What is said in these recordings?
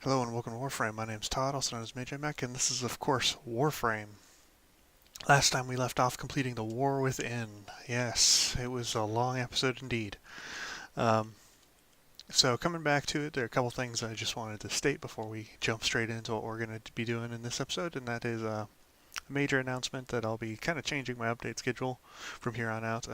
Hello and welcome to Warframe. My name's Todd, also known as Major Mech, and this is, of course, Warframe. Last time we left off completing the War Within. Yes, it was a long episode indeed. Um, so coming back to it, there are a couple things I just wanted to state before we jump straight into what we're going to be doing in this episode, and that is a major announcement that I'll be kind of changing my update schedule from here on out.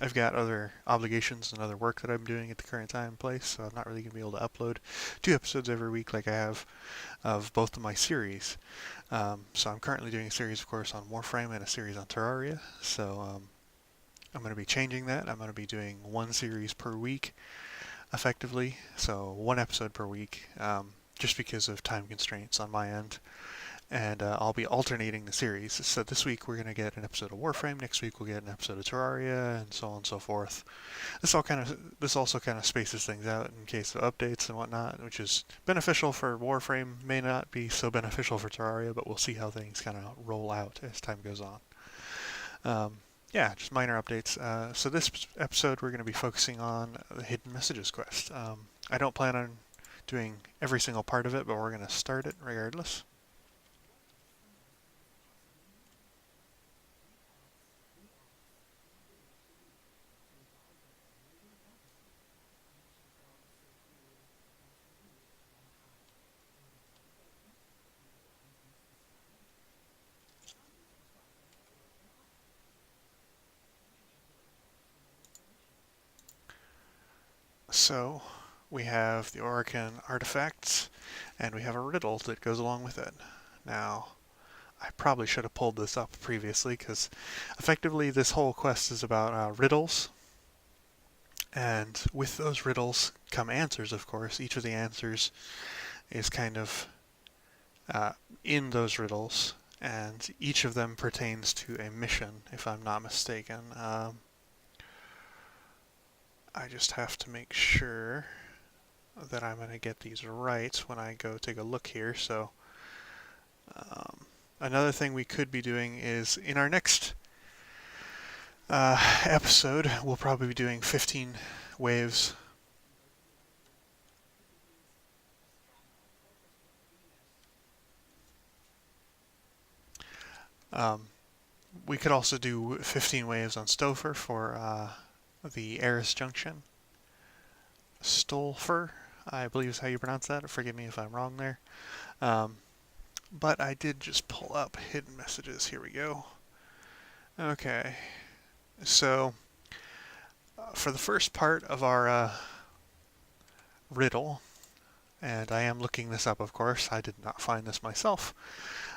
I've got other obligations and other work that I'm doing at the current time and place, so I'm not really going to be able to upload 2 episodes every week like I have of both of my series. So I'm currently doing a series, of course, on Warframe and a series on Terraria. So I'm going to be changing that. I'm going to be doing one series per week, effectively. So 1 episode per week, just because of time constraints on my end. And I'll be alternating the series. So this week we're going to get an episode of Warframe. Next week we'll get an episode of Terraria, and so on and so forth. This also kind of spaces things out in case of updates and whatnot, which is beneficial for Warframe. May not be so beneficial for Terraria, but we'll see how things kind of roll out as time goes on. Yeah, just minor updates. So this episode we're going to be focusing on the Hidden Messages quest. I don't plan on doing every single part of it, but we're going to start it regardless. So we have the Orokin artifacts, and we have a riddle that goes along with it. Now, I probably should have pulled this up previously because effectively this whole quest is about riddles, and with those riddles come answers, of course. Each of the answers is kind of uh, in those riddles, and each of them pertains to a mission, if I'm not mistaken. I just have to make sure that I'm going to get these right when I go take a look here. So another thing we could be doing is in our next episode, we'll probably be doing 15 waves. Um, we could also do 15 waves on Stouffer for the Eris Junction. Stolfer, I believe is how you pronounce that. Forgive me if I'm wrong there. Um, but I did just pull up hidden messages. Here we go. Okay, so for the first part of our riddle, and I am looking this up, of course. I did not find this myself.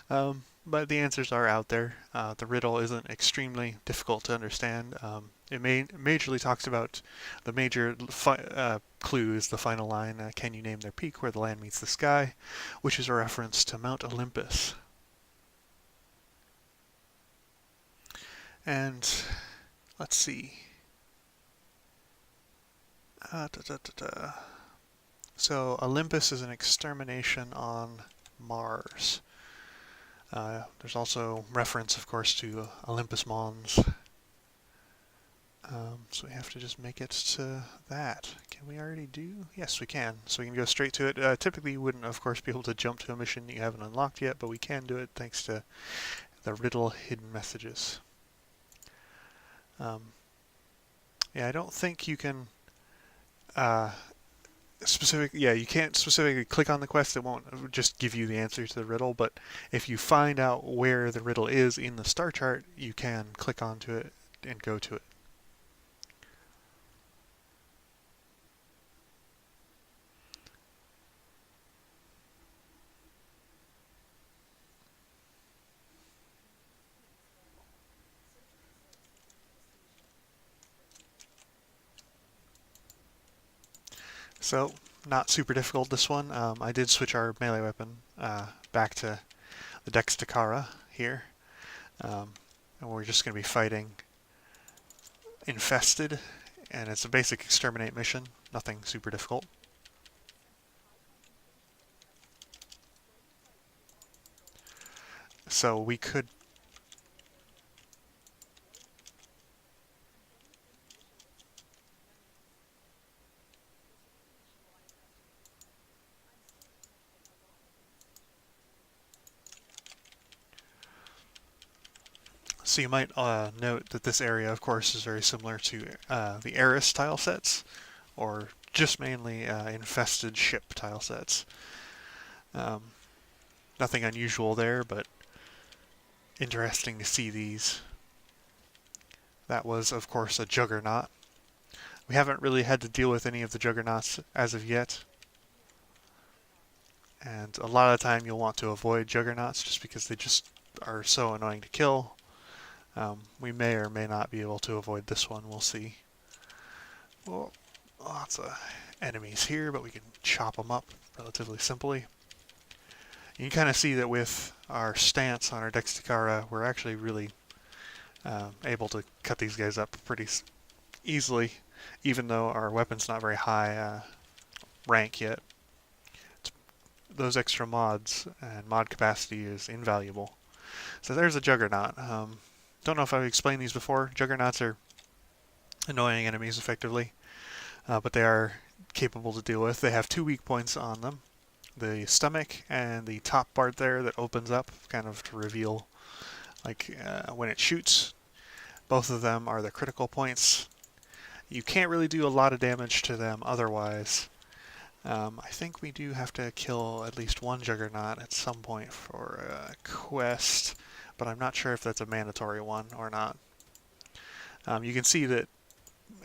But the answers are out there. The riddle isn't extremely difficult to understand. It majorly talks about the major clue is the final line, can you name their peak where the land meets the sky, which is a reference to Mount Olympus. And let's see. Da, da, da, so Olympus is an extermination on Mars. There's also reference, of course, to Olympus Mons. So we have to just make it to that. Can we already do? Yes, we can. So we can go straight to it. Typically, you wouldn't, of course, be able to jump to a mission you haven't unlocked yet, but we can do it thanks to the riddle hidden messages. Yeah, I don't think you can you can't specifically click on the quest. It won't just give you the answer to the riddle, but if you find out where the riddle is in the star chart, you can click onto it and go to it. So, not super difficult this one. I did switch our melee weapon back to the Dex Takara here. And we're just going to be fighting Infested, and it's a basic exterminate mission. Nothing super difficult. So we could... So you might note that this area, of course, is very similar to the Eris tile sets, or just mainly infested ship tile sets. Um, Nothing unusual there, but interesting to see these. That was, of course, a Juggernaut. We haven't really had to deal with any of the Juggernauts as of yet. And a lot of the time you'll want to avoid Juggernauts just because they just are so annoying to kill. We may or may not be able to avoid this one, we'll see. Well, lots of enemies here, but we can chop them up relatively simply. You can kind of see that with our stance on our Dexticara, we're actually really able to cut these guys up pretty easily, even though our weapon's not very high rank yet. Those extra mods and mod capacity is invaluable. So there's a Juggernaut. Don't know if I've explained these before. Juggernauts are annoying enemies effectively, but they are capable to deal with. They have 2 weak points on them. The stomach and the top part there that opens up, kind of to reveal like when it shoots. Both of them are the critical points. You can't really do a lot of damage to them otherwise. I think we do have to kill at least one Juggernaut at some point for a quest, but I'm not sure if that's a mandatory one or not. You can see that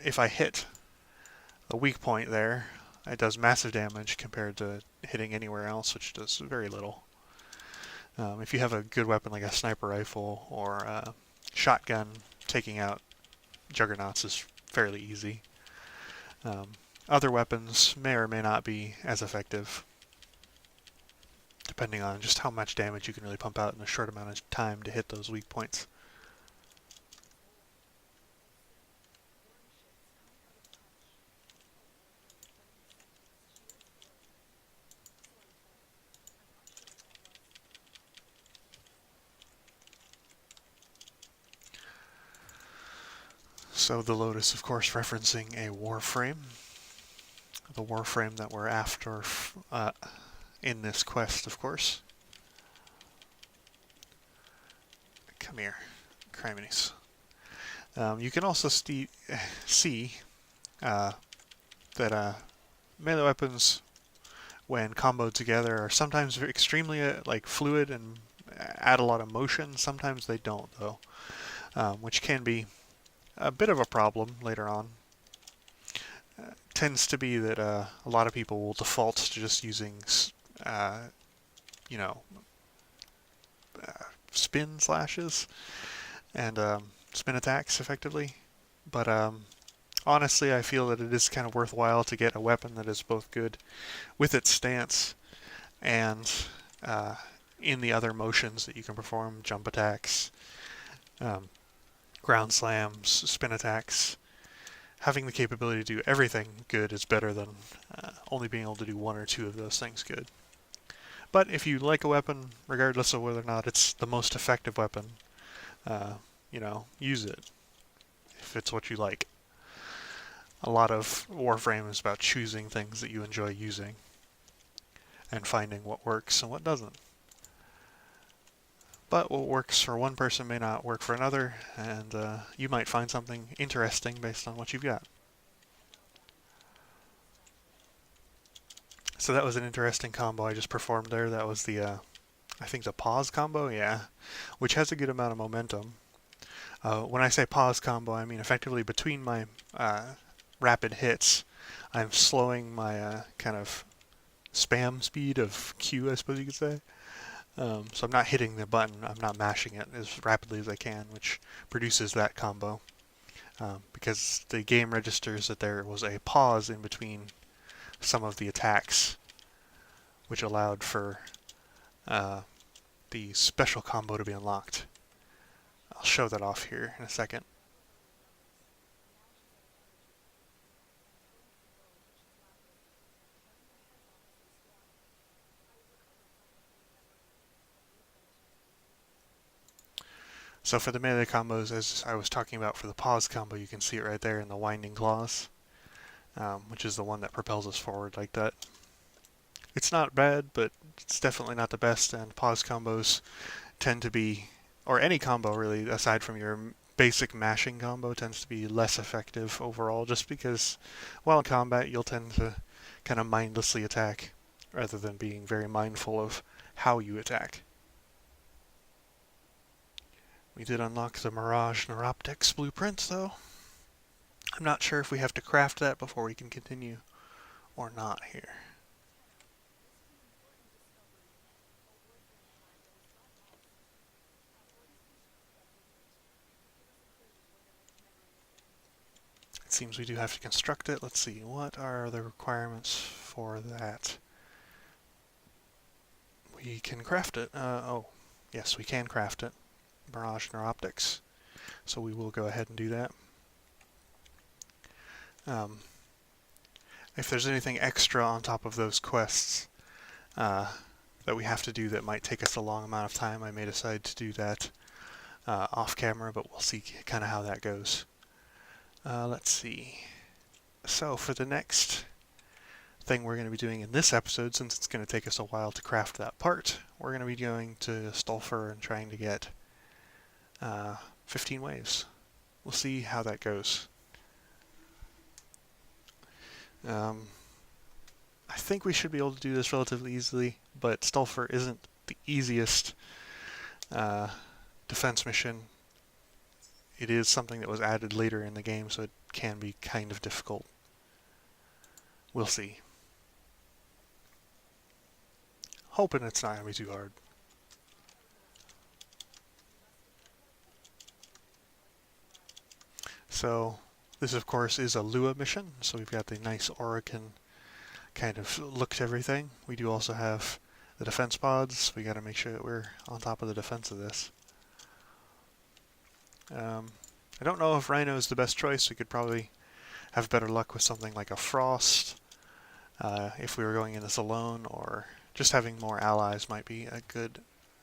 if I hit a weak point there, it does massive damage compared to hitting anywhere else, which does very little. If you have a good weapon like a sniper rifle or a shotgun, taking out Juggernauts is fairly easy. Other weapons may or may not be as effective, depending on just how much damage you can really pump out in a short amount of time to hit those weak points. So the Lotus, of course, referencing a Warframe. The Warframe that we're after in this quest, of course. Come here, Criminies. You can also see that melee weapons, when comboed together, are sometimes extremely like fluid and add a lot of motion. Sometimes they don't, though, which can be a bit of a problem later on. Tends to be that a lot of people will default to just using, you know, spin slashes and spin attacks effectively. But honestly, I feel that it is kind of worthwhile to get a weapon that is both good with its stance and in the other motions that you can perform, jump attacks, ground slams, spin attacks. Having the capability to do everything good is better than only being able to do one or two of those things good. But if you like a weapon, regardless of whether or not it's the most effective weapon, you know, use it if it's what you like. A lot of Warframe is about choosing things that you enjoy using and finding what works and what doesn't. But what works for one person may not work for another, and you might find something interesting based on what you've got. So that was an interesting combo I just performed there. That was the, I think the pause combo, yeah, which has a good amount of momentum. When I say pause combo, I mean effectively between my rapid hits, I'm slowing my kind of spam speed of Q, I suppose you could say. So I'm not hitting the button, I'm not mashing it as rapidly as I can, which produces that combo. Because the game registers that there was a pause in between some of the attacks, which allowed for the special combo to be unlocked. I'll show that off here in a second. So for the melee combos, as I was talking about for the pause combo, you can see it right there in the Winding Claws, which is the one that propels us forward like that. It's not bad, but it's definitely not the best, and pause combos tend to be or any combo really, aside from your basic mashing combo, tends to be less effective overall, just because while in combat you'll tend to kind of mindlessly attack rather than being very mindful of how you attack. We did unlock the Mirage Neuroptics blueprint though. I'm not sure if we have to craft that before we can continue or not here. It seems we do have to construct it. Let's see, what are the requirements for that? We can craft it. Oh, yes, we can craft it. Mirage Neuroptics. So we will go ahead and do that. If there's anything extra on top of those quests that we have to do that might take us a long amount of time, I may decide to do that off camera, but we'll see kind of how that goes. Let's see. So for the next thing we're going to be doing in this episode, since it's going to take us a while to craft that part, we're going to be going to Stolfer and trying to get 15 waves. We'll see how that goes. I think we should be able to do this relatively easily, but Stolfer isn't the easiest defense mission. It is something that was added later in the game, so it can be kind of difficult. We'll see. Hoping it's not going to be too hard. So, this of course is a Lua mission, so we've got the nice Orokin kind of look to everything. We do also have the defense pods. We got to make sure that we're on top of the defense of this. I don't know if Rhino is the best choice. We could probably have better luck with something like a Frost if we were going in this alone, or just having more allies might be a good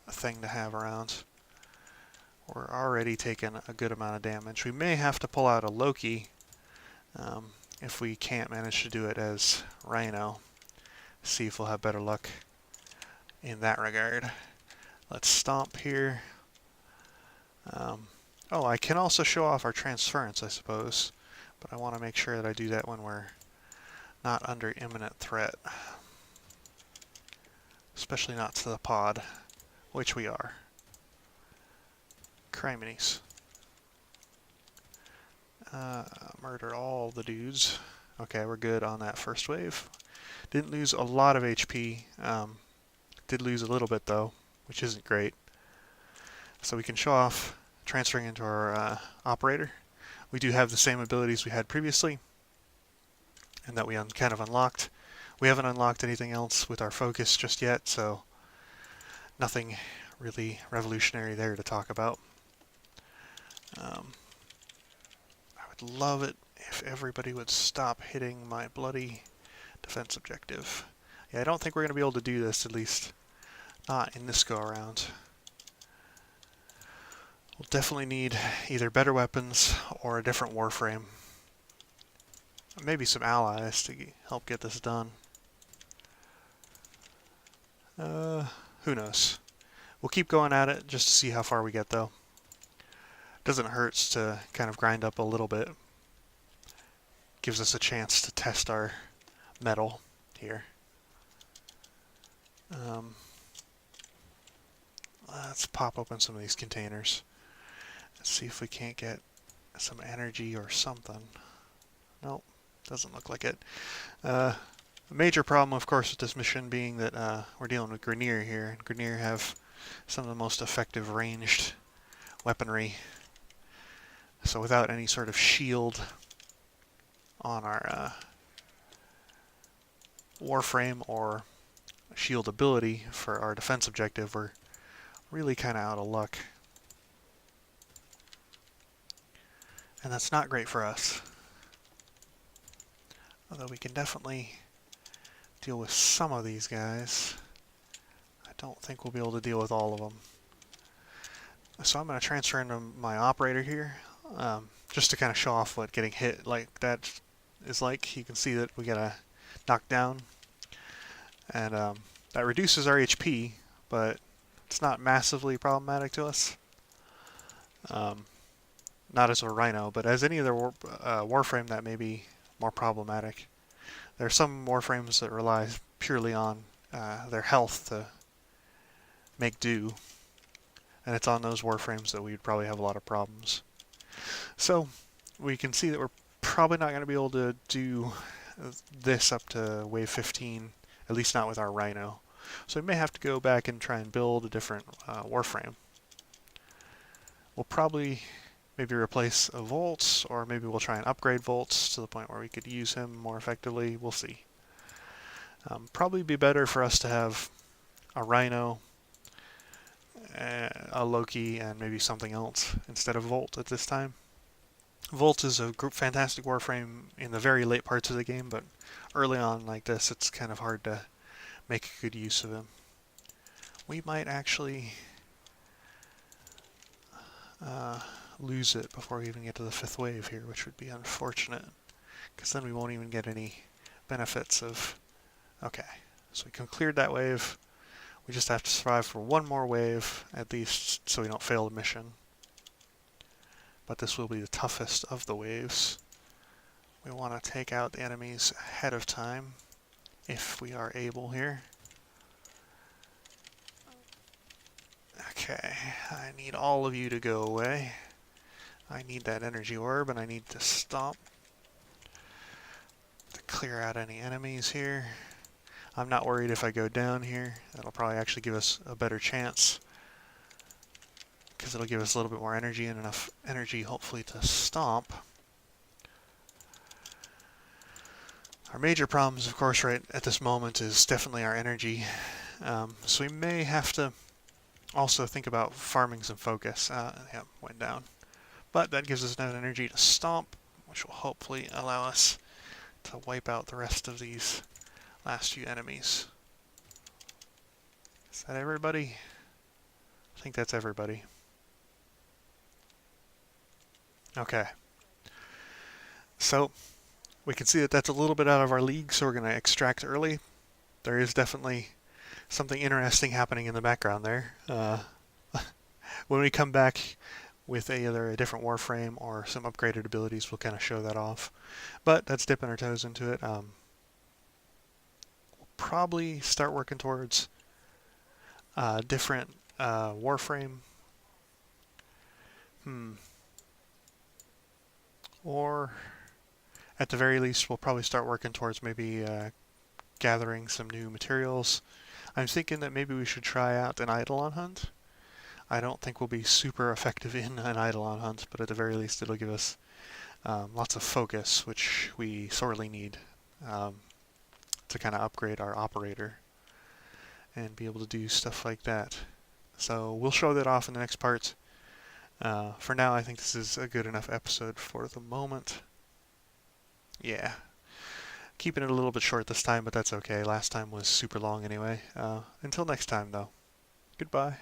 thing to have around. We're already taking a good amount of damage. We may have to pull out a Loki if we can't manage to do it as Rhino. See if we'll have better luck in that regard. Let's stomp here. Oh, I can also show off our transference, I suppose, but I want to make sure that I do that when we're not under imminent threat. Especially not to the pod, which we are. Criminies. Murder all the dudes. Okay, we're good on that first wave. Didn't lose a lot of HP. Did lose a little bit though, which isn't great. So we can show off transferring into our operator. We do have the same abilities we had previously, and that we kind of unlocked. We haven't unlocked anything else with our focus just yet, so nothing really revolutionary there to talk about. I would love it if everybody would stop hitting my bloody defense objective. Yeah, I don't think we're going to be able to do this, at least not in this go-around. We'll definitely need either better weapons or a different Warframe. Maybe some allies to help get this done. Who knows? We'll keep going at it just to see how far we get, though. Doesn't hurt to kind of grind up a little bit. Gives us a chance to test our metal here. Let's pop open some of these containers. Let's see if we can't get some energy or something. Nope, doesn't look like it. A major problem, of course, with this mission being that we're dealing with Grineer here. Grineer have some of the most effective ranged weaponry. So without any sort of shield on our Warframe or shield ability for our defense objective, we're really kind of out of luck. And that's not great for us. Although we can definitely deal with some of these guys. I don't think we'll be able to deal with all of them. So I'm going to transfer into my operator here, just to kind of show off what getting hit like that is like. You can see that we get a knockdown, and that reduces our HP, but it's not massively problematic to us. Not as a rhino, but as any other Warframe that may be more problematic. There are some Warframes that rely purely on their health to make do, and it's on those Warframes that we'd probably have a lot of problems. So we can see that we're probably not going to be able to do this up to wave 15, at least not with our Rhino. So we may have to go back and try and build a different Warframe. We'll probably maybe replace a Volts, or maybe we'll try and upgrade Volts to the point where we could use him more effectively. We'll see. Probably be better for us to have a Rhino, a Loki, and maybe something else instead of Volt at this time. Volt is a fantastic Warframe in the very late parts of the game, but early on like this, it's kind of hard to make good use of him. We might actually lose it before we even get to the 5th wave here, which would be unfortunate, because then we won't even get any benefits of... Okay, so we cleared that wave. We just have to survive for one more wave, at least, so we don't fail the mission. But this will be the toughest of the waves. We want to take out the enemies ahead of time, if we are able here. Okay, I need all of you to go away. I need that energy orb, and I need to stop to clear out any enemies here. I'm not worried if I go down here. That'll probably actually give us a better chance, because it'll give us a little bit more energy and enough energy, hopefully, to stomp. Our major problems, of course, right at this moment is definitely our energy. So we may have to also think about farming some focus. Yeah, went down. But that gives us enough energy to stomp, which will hopefully allow us to wipe out the rest of these last few enemies. Is that everybody? I think that's everybody. Okay. So we can see that that's a little bit out of our league, so we're going to extract early. There is definitely something interesting happening in the background there. When we come back with either a different Warframe or some upgraded abilities, we'll kind of show that off. But that's dipping our toes into it. We'll probably start working towards a different Warframe. Or at the very least, we'll probably start working towards maybe gathering some new materials. I'm thinking that maybe we should try out an Eidolon hunt. I don't think we'll be super effective in an Eidolon hunt, but at the very least it'll give us lots of focus, which we sorely need to kind of upgrade our operator and be able to do stuff like that. So we'll show that off in the next part. For now, I think this is a good enough episode for the moment. Yeah. Keeping it a little bit short this time, but that's okay. Last time was super long anyway. Until next time, though. Goodbye.